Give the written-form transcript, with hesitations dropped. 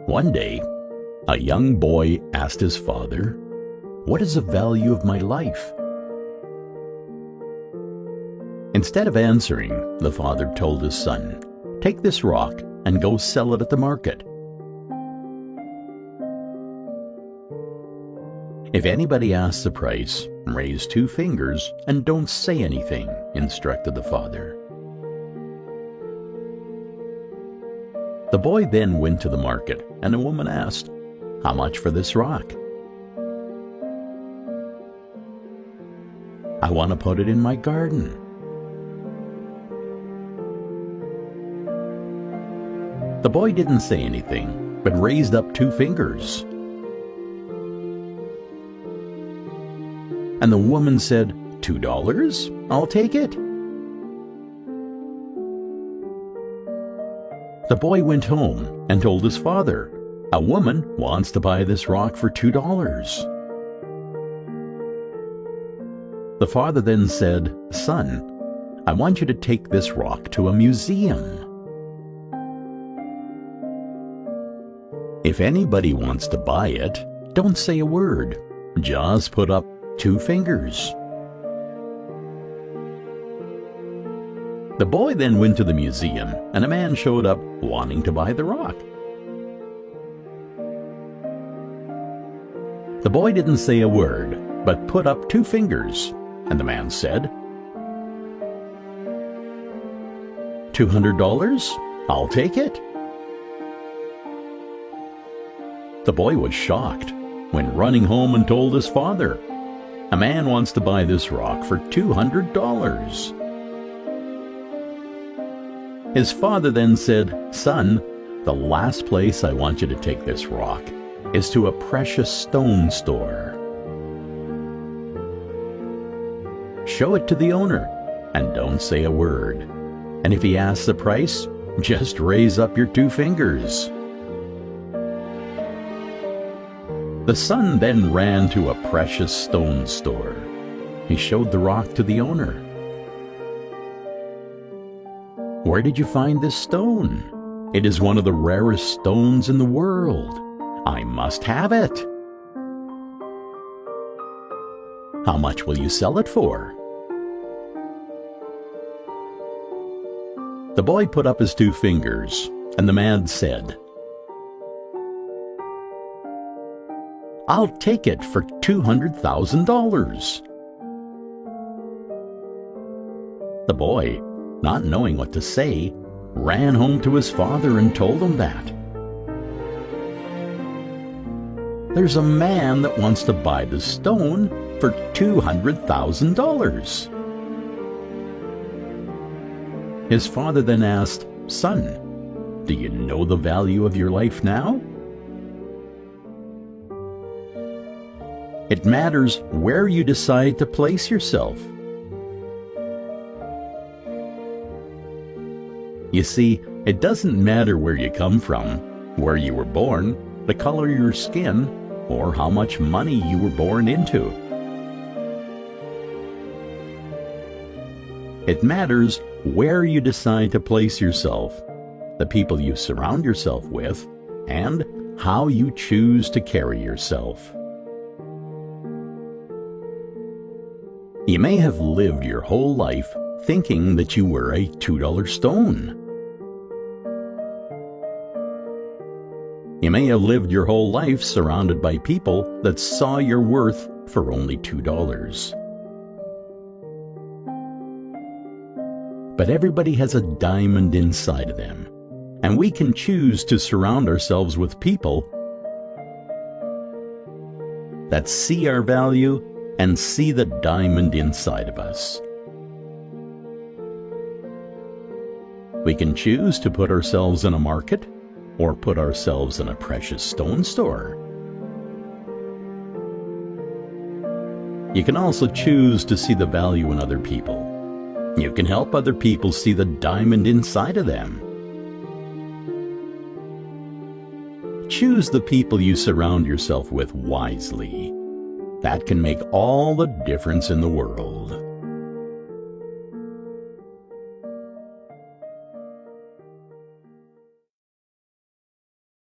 One day, a young boy asked his father, "What is the value of my life?" Instead of answering, the father told his son, "Take this rock and go sell it at the market. If anybody asks the price, raise 2 fingers and don't say anything," instructed the father. The boy then went to the market, and a woman asked, "How much for this rock?" "I want to put it in my garden." The boy didn't say anything, but raised up 2 fingers. And the woman said, $2? I'll take it." The boy went home and told his father, "A woman wants to buy this rock for $2. The father then said, "Son, I want you to take this rock to a museum. If anybody wants to buy it, don't say a word. Just put up 2 fingers." The boy then went to the museum, and a man showed up wanting to buy the rock. The boy didn't say a word, but put up 2 fingers, and the man said, $200? I'll take it." The boy was shocked, went running home and told his father, "A man wants to buy this rock for $200. His father then said, "Son, the last place I want you to take this rock is to a precious stone store. Show it to the owner and don't say a word. And if he asks the price, just raise up your 2 fingers." The son then ran to a precious stone store. He showed the rock to the owner. "Where did you find this stone? It is one of the rarest stones in the world. I must have it." "How much will you sell it for?" The boy put up his 2 fingers, and the man said, "I'll take it for $200,000. The boy, not knowing what to say, ran home to his father and told him that. "There's a man that wants to buy the stone for $200,000. His father then asked, "Son, do you know the value of your life now? It matters where you decide to place yourself. You see, it doesn't matter where you come from, where you were born, the color of your skin, or how much money you were born into. It matters where you decide to place yourself, the people you surround yourself with, and how you choose to carry yourself. You may have lived your whole life thinking that you were a $2 stone. You may have lived your whole life surrounded by people that saw your worth for only $2. But everybody has a diamond inside of them, and we can choose to surround ourselves with people that see our value and see the diamond inside of us. We can choose to put ourselves in a market or put ourselves in a precious stone store. You can also choose to see the value in other people. You can help other people see the diamond inside of them. Choose the people you surround yourself with wisely. That can make all the difference in the world.